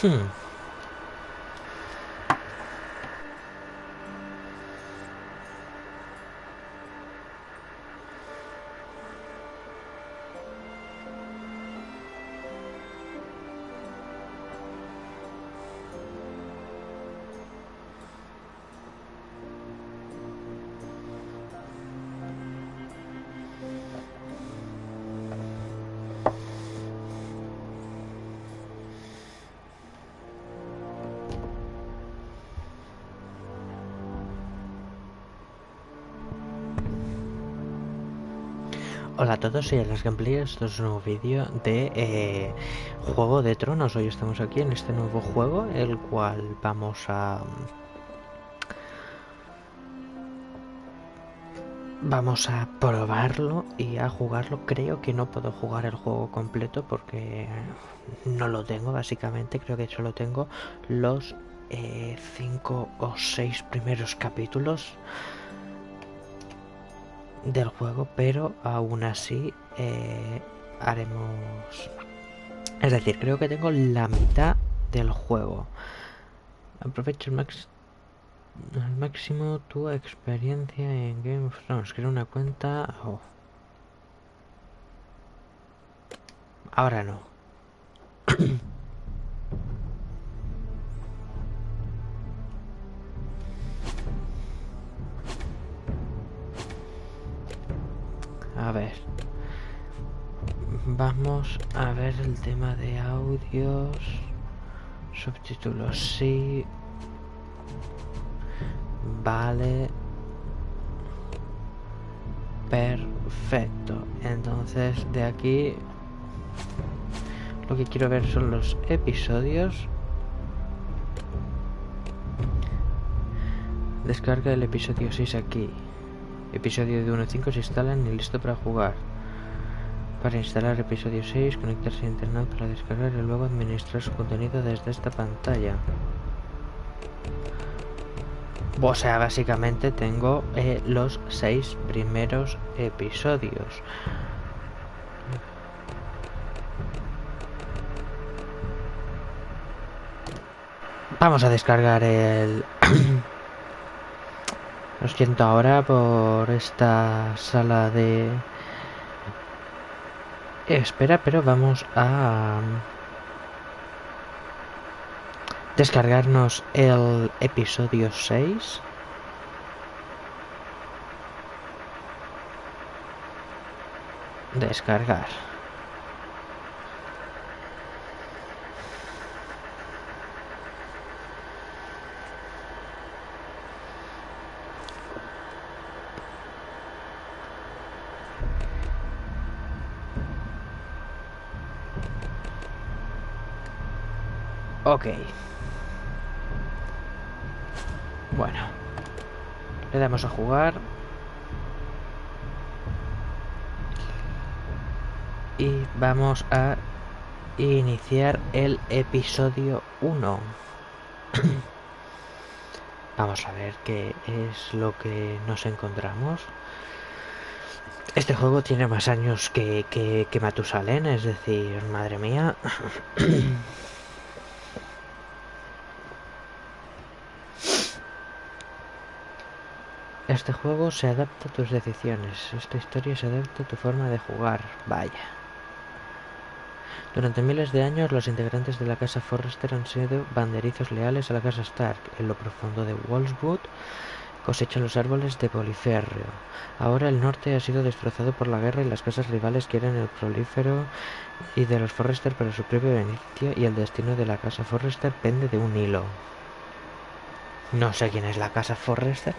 Hmm. Hola a todos, soy Las Gameplayers. Esto es un nuevo vídeo de Juego de Tronos. Hoy estamos aquí en este nuevo juego, el cual vamos a probarlo y a jugarlo. Creo que no puedo jugar el juego completo porque no lo tengo, básicamente. Creo que solo tengo los 5 o 6 primeros capítulos del juego, pero aún así haremos... Es decir, creo que tengo la mitad del juego. Aprovecha al máximo tu experiencia en Game of Thrones. Quiero una cuenta... Oh. Ahora no. A ver. Vamos a ver el tema de audios. Subtítulos sí. Vale. Perfecto. Entonces de aquí lo que quiero ver son los episodios. Descarga el episodio 6 aquí. Episodio de 1 a 5 se instalan y listo para jugar. Para instalar episodio 6, conectarse a internet para descargar y luego administrar su contenido desde esta pantalla. O sea, básicamente tengo los 6 primeros episodios. Vamos a descargar el... Lo siento ahora por esta sala de... espera, pero vamos a... descargarnos el episodio 6. Descargar. Ok. Bueno. Le damos a jugar. Y vamos a iniciar el episodio 1. Vamos a ver qué es lo que nos encontramos. Este juego tiene más años que Matusalén, es decir, madre mía. Este juego se adapta a tus decisiones. Esta historia se adapta a tu forma de jugar. Vaya. Durante miles de años, los integrantes de la casa Forrester han sido banderizos leales a la casa Stark. En lo profundo de Wolfswood cosechan los árboles de Poliferro. Ahora el norte ha sido destrozado por la guerra y las casas rivales quieren el prolífero y de los Forrester para su propio beneficio, y el destino de la casa Forrester pende de un hilo. No sé quién es la casa Forrester.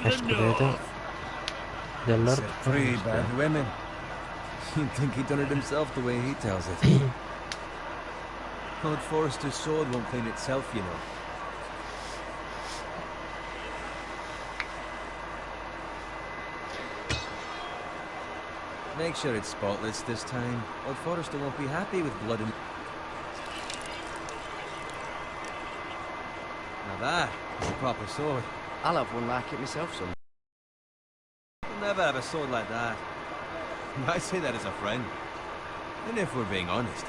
Escudeto del Lord free by women. You'd think he done it himself the way he tells it. Lord Forrester's sword won't clean itself, you know. Make sure it's spotless this time. Lord Forrester won't be happy with blood and... Now that is a proper sword. I'll have one like it myself, son. You'll never have a sword like that. I say that as a friend. And if we're being honest,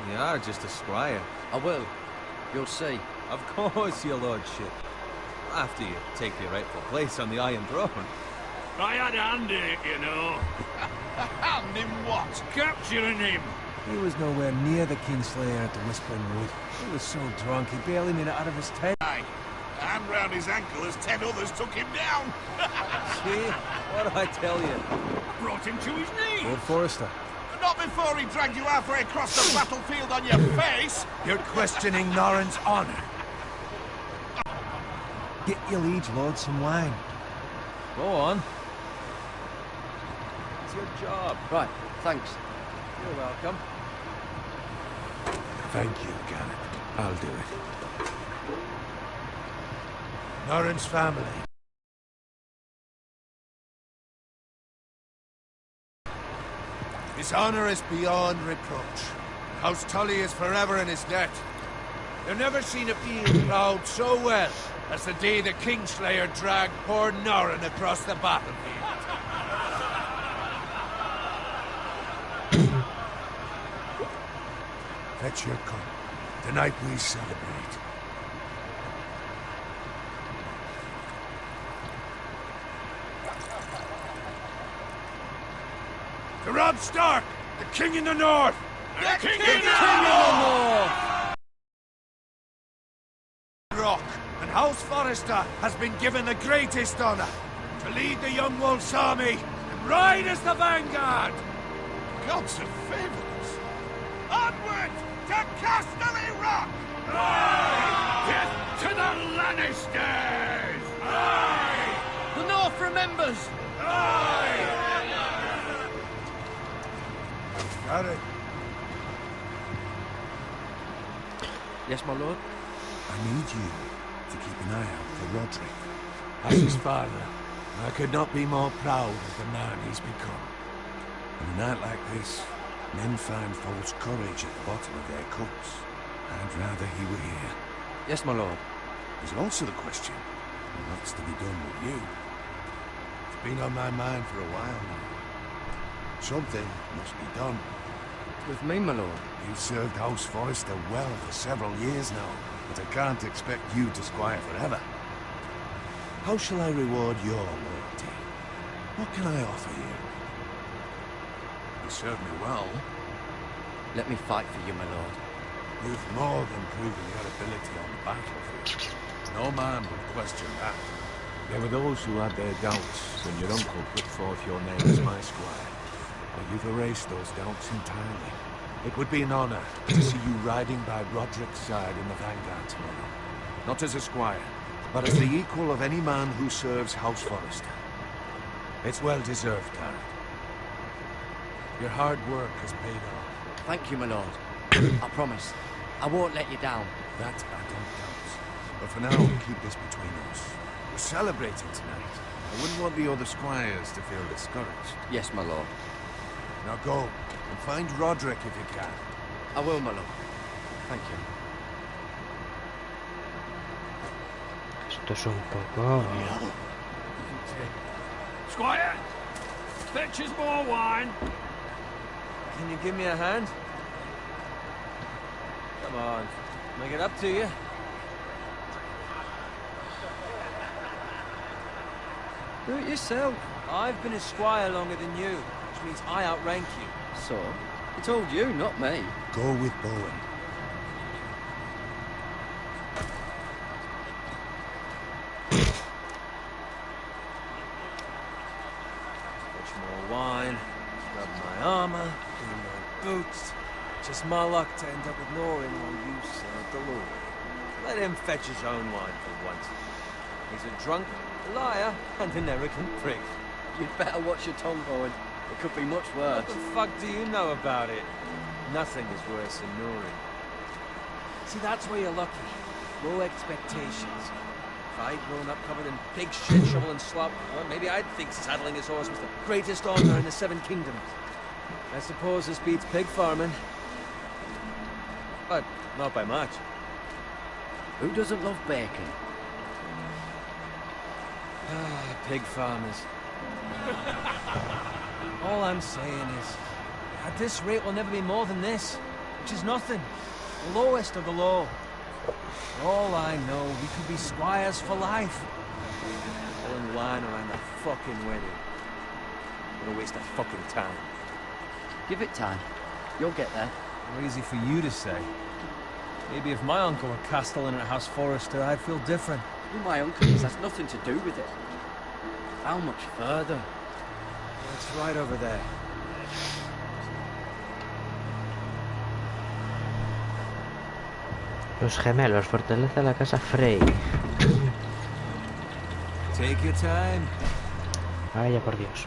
you are just a squire. I will. You'll see. Of course, your lordship. After you take your rightful place on the Iron Throne. I had a hand in it, you know. A hand in what? Capturing him. He was nowhere near the Kingslayer at the Whispering Wood. He was so drunk he barely made it out of his tent. Aye. A hand round his ankle as 10 others took him down. See? What do I tell you? I brought him to his knees. Lord Forrester. Not before he dragged you halfway across the battlefield on your face. You're questioning Norrin's honor. Get your liege lord some wine. Go on. It's your job. Right, thanks. You're welcome. Thank you, Garrett. I'll do it. Norrin's family. His honor is beyond reproach. House Tully is forever in his debt. You've never seen a field plowed so well as the day the Kingslayer dragged poor Norrin across the battlefield. Fetch your cup. Tonight we celebrate. To Robb Stark, the King in the North! The King in the North! Rock, and House Forrester has been given the greatest honor to lead the Young Wolf's army and ride as the vanguard! Gods have favored us. Onward to Casterly Rock! Aye! Death to the Lannisters! Aye! The North remembers! Aye! Got it. Yes, my lord? I need you to keep an eye out for Roderick. As his father, I could not be more proud of the man he's become. On a night like this, men find false courage at the bottom of their cups. I'd rather he were here. Yes, my lord. There's also the question of what's to be done with you. It's been on my mind for a while now. Something must be done. With me, my lord? You've served House Forrester well for several years now, but I can't expect you to squire forever. How shall I reward your loyalty? What can I offer you? You served me well. Let me fight for you, my lord. You've more than proven your ability on the battlefield. No man would question that. There were those who had their doubts when your uncle put forth your name as my squire. Well, you've erased those doubts entirely. It would be an honor to see you riding by Roderick's side in the vanguard tomorrow. Not as a squire, but as the equal of any man who serves House Forrester. It's well deserved, Garrett. Your hard work has paid off. Thank you, my lord. I promise. I won't let you down. That I don't doubt. But for now, keep this between us. We're celebrating tonight. I wouldn't want the other squires to feel discouraged. Yes, my lord. Now go, and find Roderick if you can. I will, my lord. Thank you. Esto es un poco... Squire! Fetch us more wine. Can you give me a hand? Come on. Make it up to you. Do it yourself. I've been a squire longer than you, which means I outrank you. So? I told you, not me. Go with Bowen. Fetch more wine, rub my armor, clean my boots. Just my luck to end up with Norrin while you serve the Lord. Let him fetch his own wine for once. He's a drunk, a liar, and an arrogant prick. You'd better watch your tongue, Bowen. It could be much worse. What the fuck do you know about it? Nothing is worse than Norrin. See, that's where you're lucky. Low expectations. If I'd grown up covered in pig shit, shovel and slop, well, maybe I'd think saddling his horse was the greatest honor in the Seven Kingdoms. I suppose this beats pig farming. But not by much. Who doesn't love bacon? Ah, pig farmers. All I'm saying is, at this rate we'll never be more than this, which is nothing. The lowest of the low. For all I know, we could be squires for life. Pulling line around the fucking wedding. Gonna waste a fucking time. Give it time. You'll get there. More easy for you to say. Maybe if my uncle were castellan at House Forrester, I'd feel different. Who my uncle is has nothing to do with it. How much further? It's right over there. Los gemelos, fortaleza de la casa Frey. Take your time. Vaya por Dios.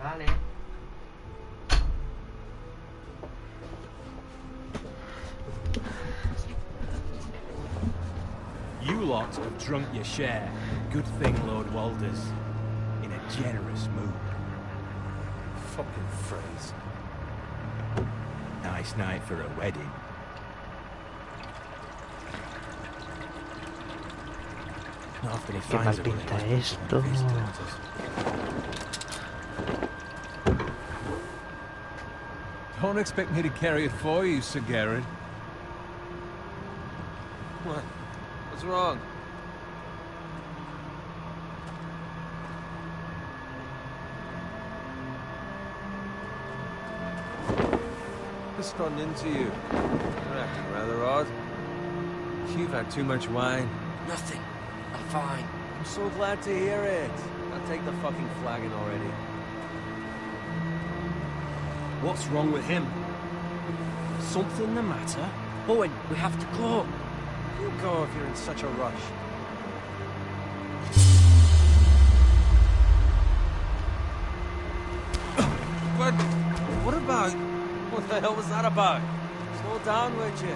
Vale. You lot have drunk your share. Good thing Lord Walder's in a generous mood. Fucking phrase. Nice night for a wedding. After he Qué mal finds a pinta willing esto. husband, his daughters. Don't expect me to carry it for you, Sir Garrett. What? What's wrong? Just run into you. You're acting rather odd. You've had too much wine. Nothing. I'm fine. I'm so glad to hear it. Now take the fucking flagon already. What's wrong with him? Something the matter? Owen, we have to go. You go if you're in such a rush. But what about? What the hell was that about? Slow down, would you?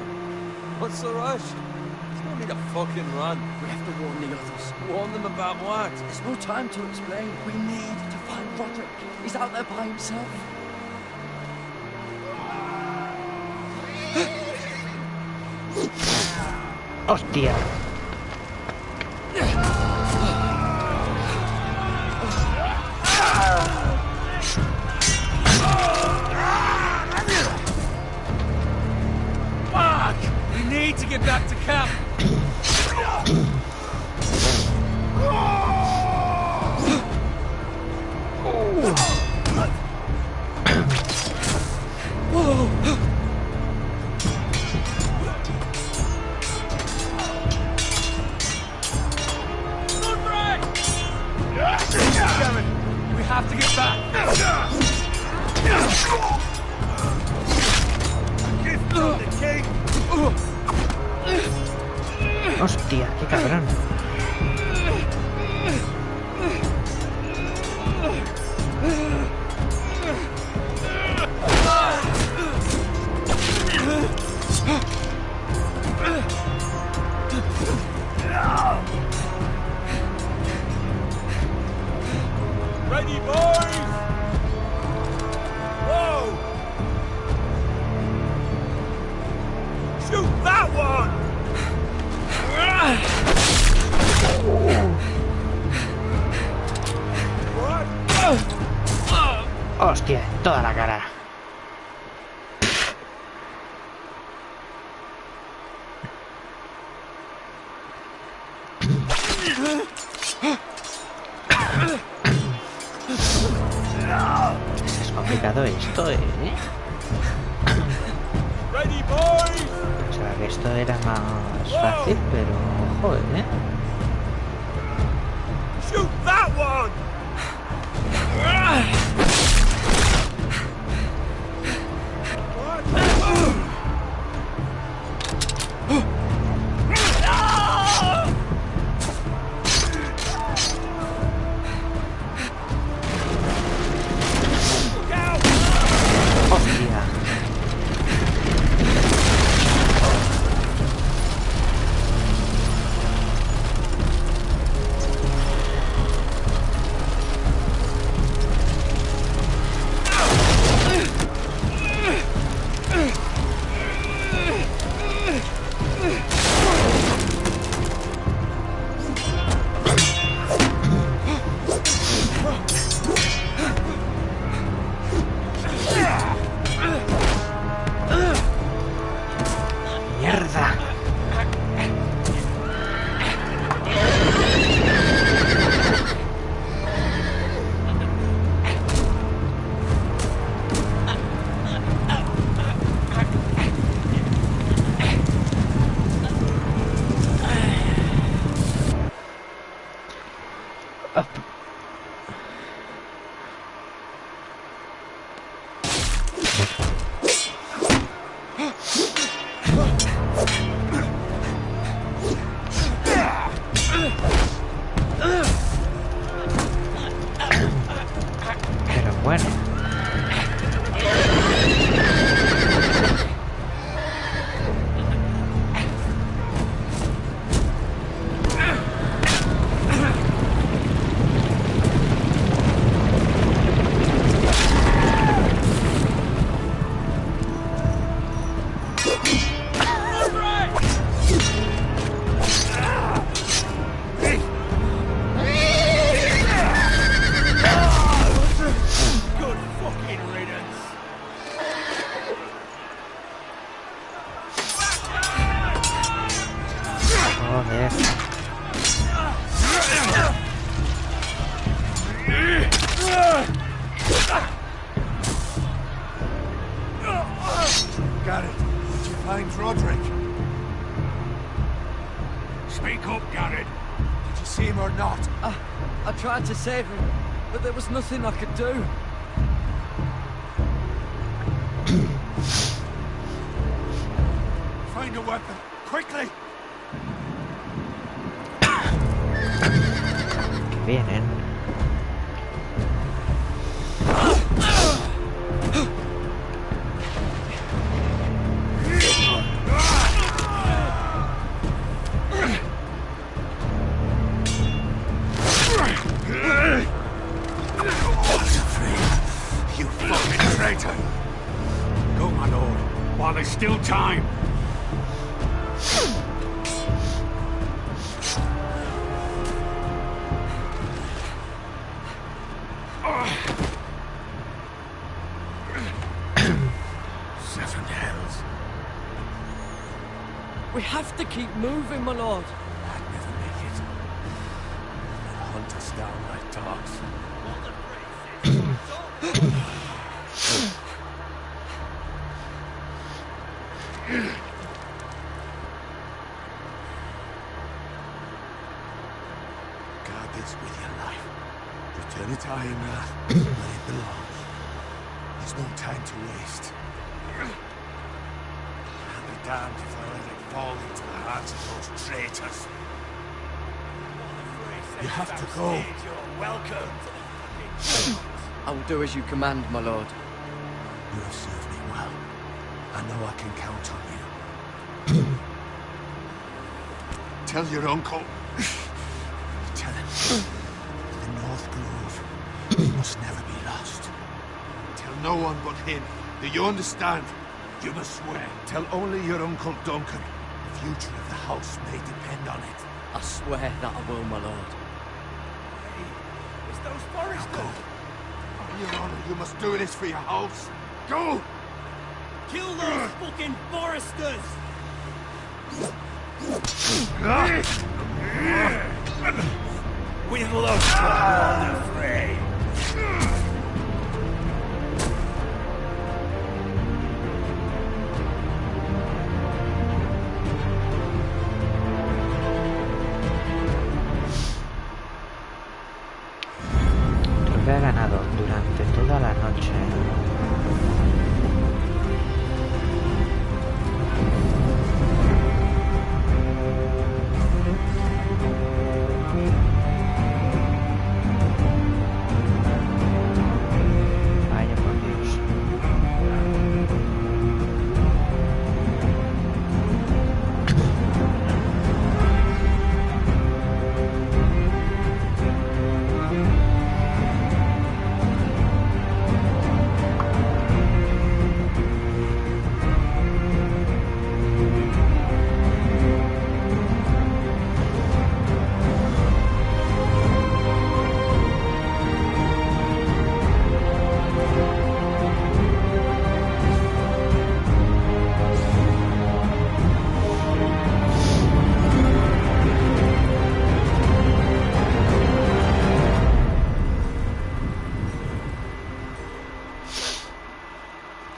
What's the rush? There's no need to fucking run. We have to warn the others. Warn them about what? There's no time to explain. We need to find Roderick. He's out there by himself. ¡Hostia! Fuck! We need to get back to camp. We have to get back. ¡Hostia! ¡Qué cabrón! Ready, boys! Whoa! Shoot that one! ¡Hostia! En toda la cara. Es complicado esto, ¿eh? Ready, boys! Pensaba que esto era más fácil, pero ojo, ¿eh? Shoot that one! ¡Hostia! Joder. Garrett, did you find Roderick? Speak up, Garrett. Did you see him or not? I tried to save him, but there was nothing I could do. Find a weapon, quickly! Que vienen. You fucking traitor! Go, my lord, while there's still time. Seven hells. We have to keep moving, my lord. I'd never make it. They'll hunt us down like dogs. Guard this with your life. Return it to Ironrath where it belongs. There's no time to waste. I'll be damned if I let it fall into the hands of those traitors. You have to go. You're welcome. I will do as you command, my lord. You have served me well. I know I can count on you. Tell your uncle. Tell him. The North Grove must never be lost. Tell no one but him. Do you understand? You must swear. Tell only your Uncle Duncan. The future of the house may depend on it. I swear that I will, my lord. It's those foresters. On your honor, you must do this for your house. Go! Kill those fucking foresters! We've lost the fray. Lo ha ganado durante toda la noche. Vaya por Dios.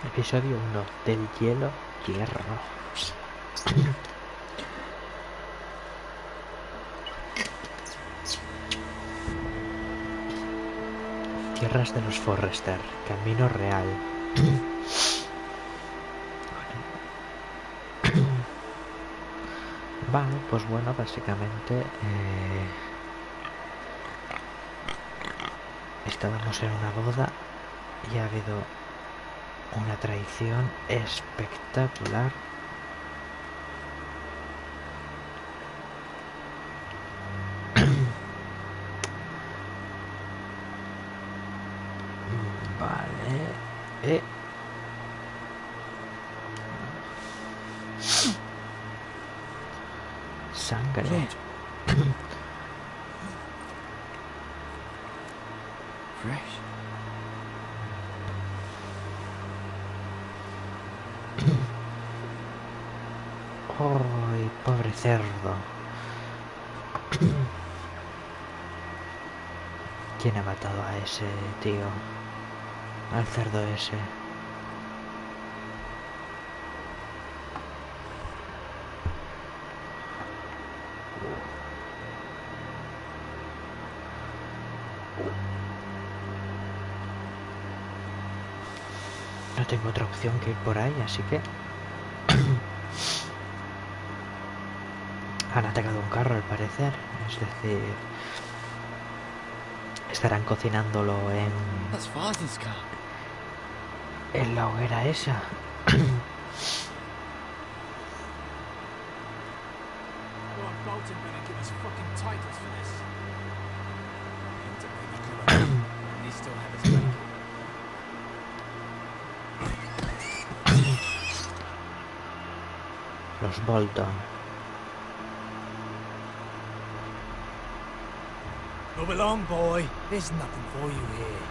Episodio 1 del hielo hierro. Tierras de los Forrester, camino real. Vale, pues bueno, básicamente estábamos en una boda y ha habido una traición espectacular. Vale. Sangre. Fresh. ¡Ay, pobre cerdo! ¿Quién ha matado a ese tío? Al cerdo ese. No tengo otra opción que ir por ahí, así que... Han atacado un carro al parecer. Es decir... Estarán cocinándolo en la hoguera esa. Los Bolton. Move along, boy. There's nothing for you here.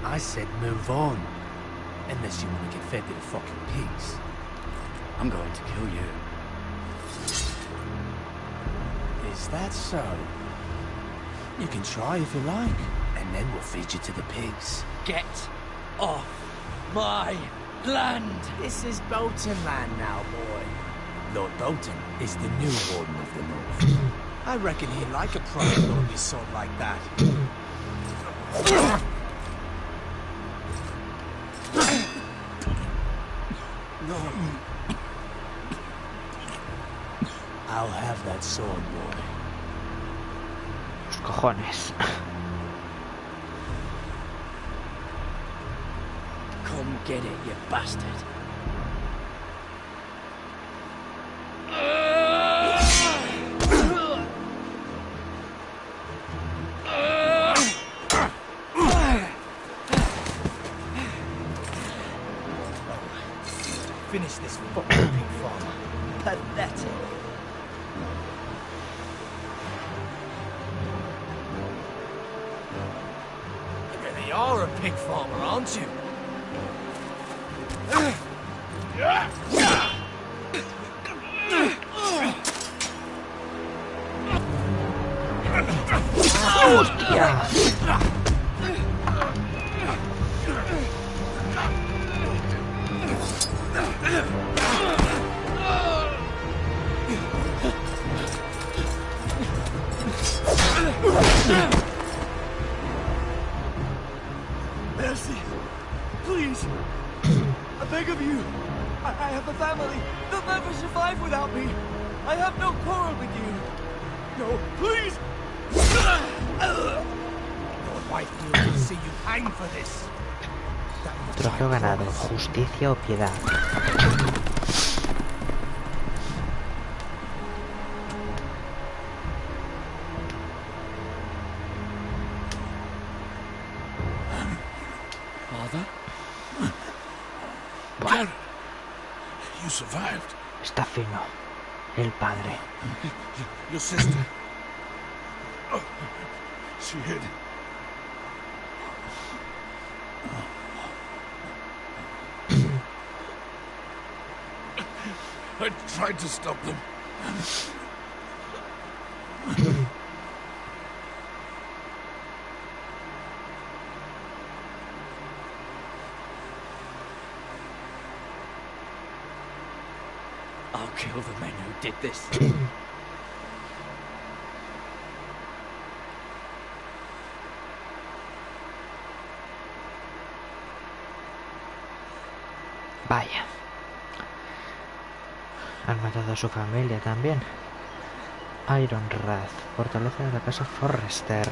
I said move on. Unless you want to get fed to the fucking pigs. I'm going to kill you. Is that so? You can try if you like. And then we'll feed you to the pigs. Get off my land! This is Bolton land now, boy. Lord Bolton is the new Warden of the North. I reckon he'd like a private lordly sword like that. No. I'll have that sword, boy. Los cojones. Come get it, you bastard. Finish this fucking pig farmer. Pathetic. You really are a pig farmer, aren't you? ¡Hostia! Mercy, please, I beg of you. I have a family. They'll never survive without me. I have no quarrel with you. No, please. Lord Whitefield will see you hang for this. Trofeo ganado. Justicia o piedad. Father? Bueno, You survived. está fino. El padre. Your sister. Oh, she hid. I tried to stop them. I'll kill the men who did this. Vaya. Han matado a su familia también. Iron Wrath. Fortaleza de la casa Forrester.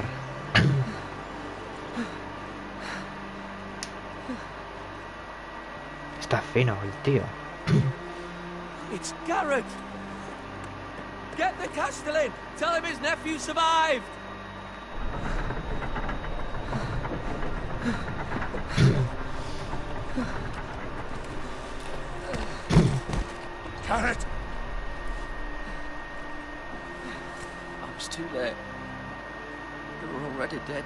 Está fino el tío. It's Garrett! Get the Castellan! Tell him his nephew survived! Garrett! I was too late. They were already dead.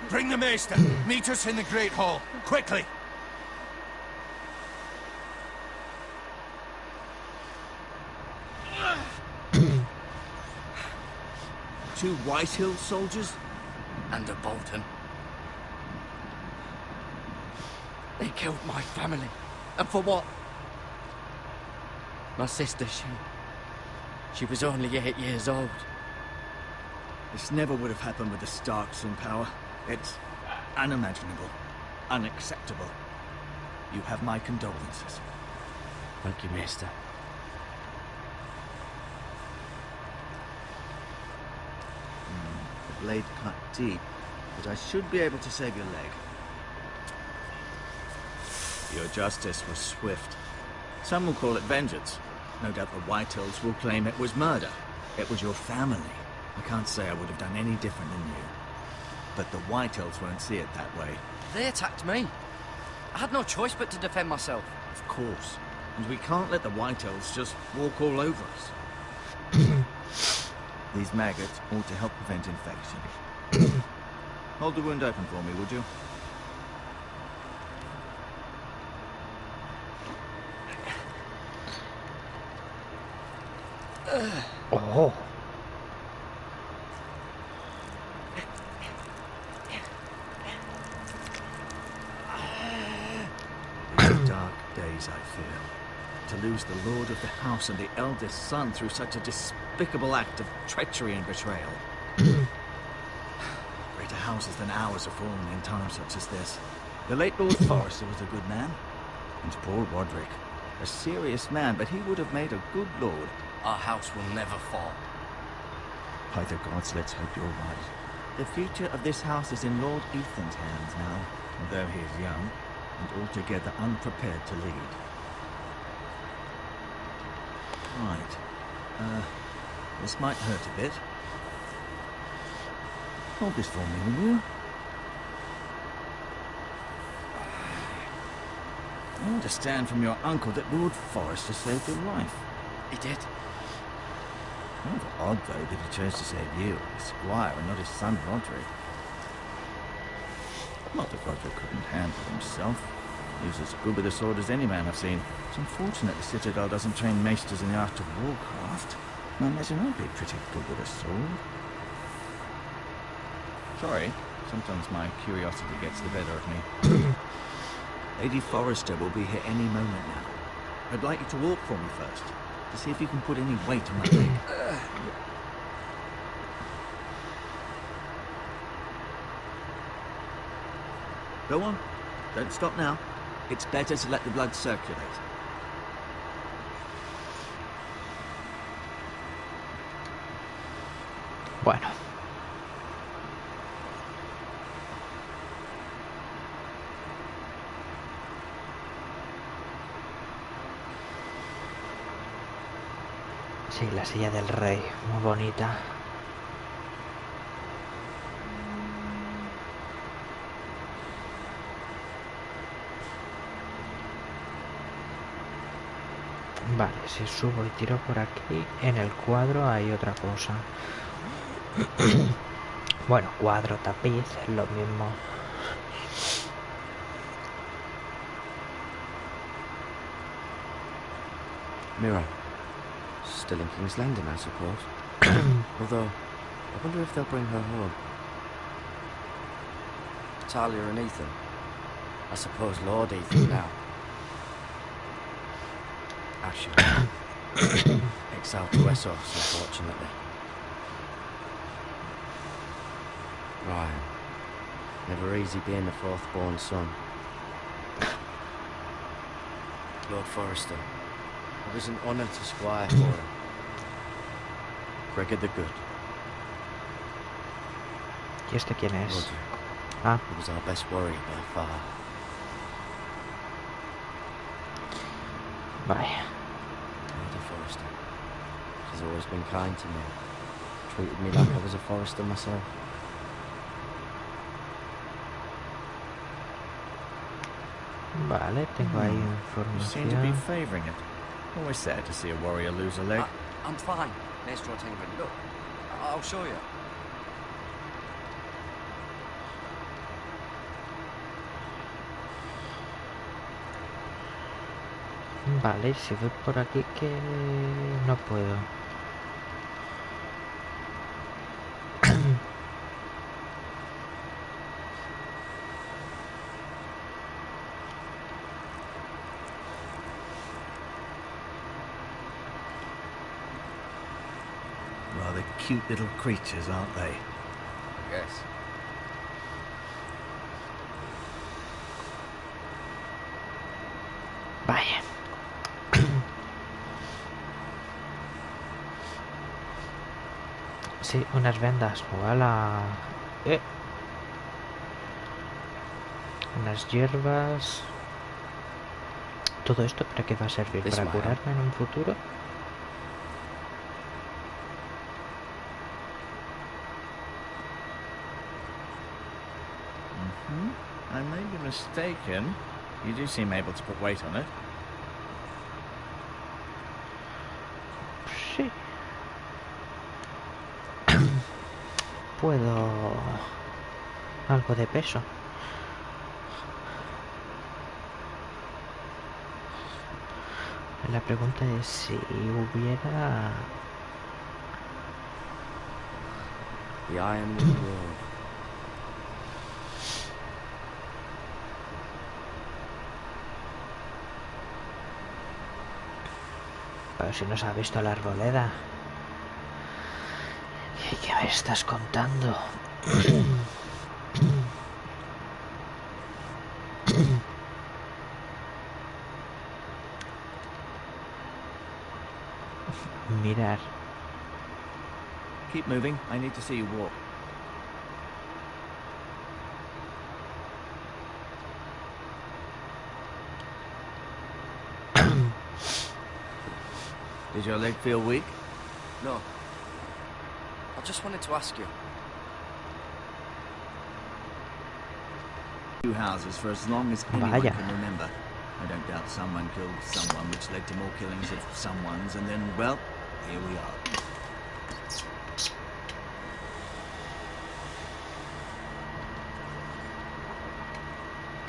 Bring the maester. Meet us in the Great Hall. Quickly. 2 Whitehill soldiers? And a Bolton. They killed my family. And for what? My sister, she was only 8 years old. This never would have happened with the Starks in power. It's unimaginable. Unacceptable. You have my condolences. Thank you, Maester. The blade cut deep, but I should be able to save your leg. Your justice was swift. Some will call it vengeance. No doubt the Whitehills will claim it was murder. It was your family. I can't say I would have done any different than you. But the Whitehills won't see it that way. They attacked me. I had no choice but to defend myself. Of course. And we can't let the Whitehills just walk all over us. These maggots ought to help prevent infection. Hold the wound open for me, would you? Oh. Dark days, I feel. To lose the lord of the house and the eldest son through such a despicable act of treachery and betrayal. Greater houses than ours are fallen in times such as this. The late Lord Forrester was a good man. And poor Roderick. A serious man, but he would have made a good lord. Our house will never fall. By the gods, let's hope you're right. The future of this house is in Lord Ethan's hands now, although he is young and altogether unprepared to lead. Right. This might hurt a bit. Hold this for me, will you? I understand from your uncle that Lord Forrester saved your life. He did. Rather odd, though, that he chose to save you, his squire, and not his son Roderick. Not that Roderick couldn't handle himself. He was as good with a sword as any man I've seen. It's unfortunate the Citadel doesn't train maesters in the art of warcraft. I imagine I'd be pretty good with a sword. Sorry, sometimes my curiosity gets the better of me. Lady Forrester will be here any moment now. I'd like you to walk for me first, to see if you can put any weight on my leg. Go on. Don't stop now. It's better to let the blood circulate. Bueno. Sí, la silla del rey, muy bonita. Vale, si subo y tiro por aquí, en el cuadro hay otra cosa. Bueno, cuadro, tapiz, es lo mismo. Mira. Still in King's Landing, I suppose. Although, I wonder if they'll bring her home. Talia and Ethan. I suppose Lord Ethan now. Asher. Exiled to Essos, unfortunately. Ryan. Never easy being the fourth-born son. Lord Forrester. It was an honour to squire for him. Gregor the Good. ¿Y este quién es? Roger. Ah, He was our best warrior by far. vaya. Lady Forrester. She's always been kind to me. Treated me like I was a Forrester myself. Vale, tengo ahí You seem to be información. favouring it. Always sad to see a warrior lose a leg. I'm fine, Maester O'Tangren. Look, I'll show you. Vale, si voy por aquí que no puedo. Rather cute little creatures, aren't they? Yes. Vaya. Sí, unas vendas. ¡Hola! Unas hierbas. ¿Todo esto para qué va a servir? ¿Para curarme en un futuro? I may be mistaken. You do seem able to put weight on it. Sí. Puedo... algo de peso. La pregunta es si hubiera... The Iron Reward. Pero si no se ha visto la arboleda. ¿Qué me estás contando? Mirar. Keep moving. I need to see you walk. Did your leg feel weak? No. I just wanted to ask you. Two houses for as long as anyone Vaya. can remember. I don't doubt someone killed someone, which led to more killings of someones, and then, well, here we are.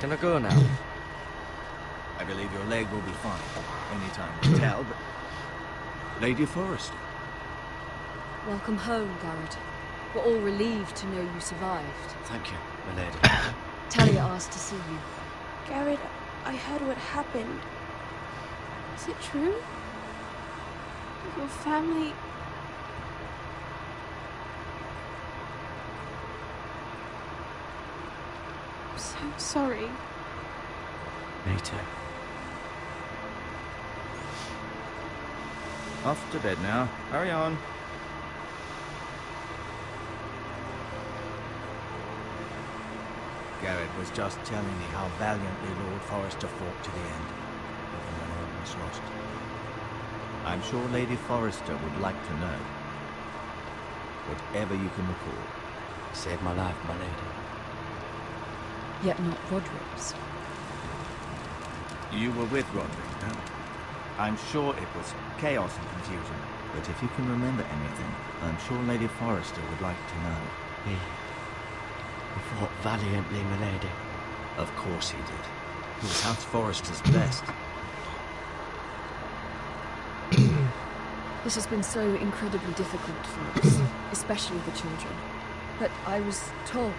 Can I go now? I believe your leg will be fine. Only time will tell, but... Lady Forrester. Welcome home, Garrett. We're all relieved to know you survived. Thank you, my lady. Talia asked to see you. Garrett, I heard what happened. Is it true? Your family... I'm so sorry. Me too. Off to bed now. Hurry on. Garrett was just telling me how valiantly Lord Forrester fought to the end, even when all was lost. I'm sure Lady Forrester would like to know. Whatever you can recall. Saved my life, my lady. Yet not Roderick's. You were with Roderick, no? I'm sure it was chaos and confusion, but if you can remember anything, I'm sure Lady Forrester would like to know. He fought valiantly, my lady. Of course he did. He was House Forrester's best. This has been so incredibly difficult for us, especially the children. But I was told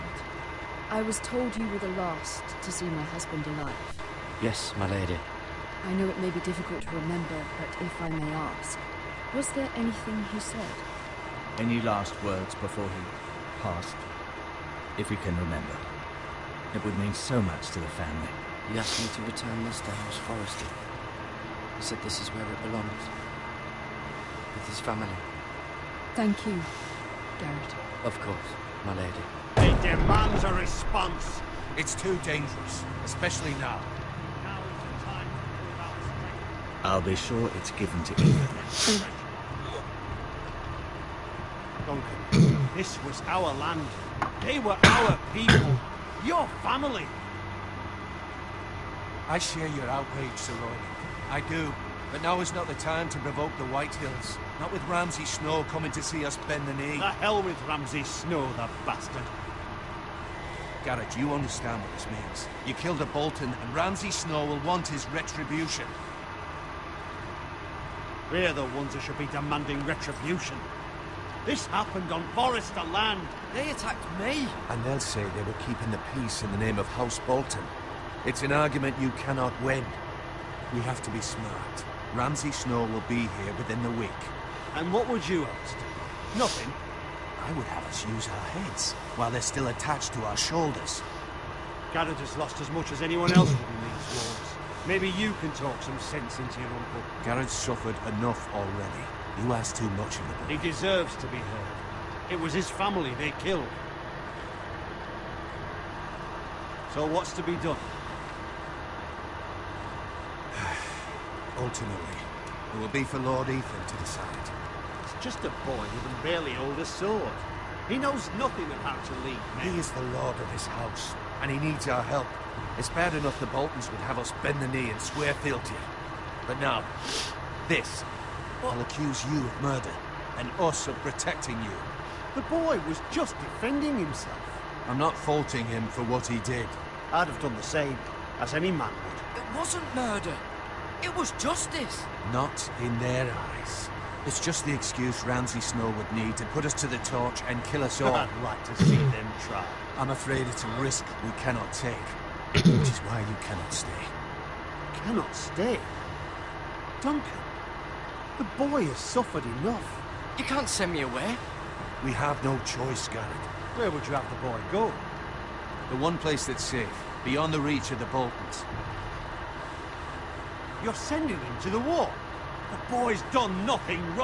you were the last to see my husband alive. Yes, my lady. I know it may be difficult to remember, but if I may ask, was there anything he said? Any last words before he passed? If you can remember. It would mean so much to the family. He asked me to return this to House Forrester. He said this is where it belongs. With his family. Thank you, Garrett. Of course, my lady. It demands a response. It's too dangerous, especially now. Now is the time to prove our strength. I'll be sure it's given to England. Duncan, this was our land. They were our people. Your family. I share your outrage, Sir Roy. I do. But now is not the time to provoke the Whitehills. Not with Ramsay Snow coming to see us bend the knee. The hell with Ramsay Snow, the bastard. Garrett, you understand what this means. You killed a Bolton, and Ramsay Snow will want his retribution. We're the ones who should be demanding retribution. This happened on Forrester land. They attacked me! And they'll say they were keeping the peace in the name of House Bolton. It's an argument you cannot win. We have to be smart. Ramsay Snow will be here within the week. And what would you have us do? Nothing. I would have us use our heads while they're still attached to our shoulders. Garrett has lost as much as anyone else within these walls. Maybe you can talk some sense into your uncle. Garrett's suffered enough already. You ask too much of the boy. He deserves to be heard. It was his family they killed. So what's to be done? Ultimately, it will be for Lord Ethan to decide. He's just a boy who can barely hold a sword. He knows nothing of how to lead men. He is the lord of this house, and he needs our help. It's bad enough the Boltons would have us bend the knee and swear fealty. But now, this. I'll accuse you of murder, and us of protecting you. The boy was just defending himself. I'm not faulting him for what he did. I'd have done the same, as any man would. It wasn't murder. It was justice. Not in their eyes. It's just the excuse Ramsay Snow would need to put us to the torch and kill us all. I'd like to see them try. I'm afraid it's a risk we cannot take, which is why you cannot stay. Cannot stay? Duncan, the boy has suffered enough. You can't send me away. We have no choice, Garrett. Where would you have the boy go? The one place that's safe, beyond the reach of the Boltons. You're sending him to the war. The boy's done nothing wrong.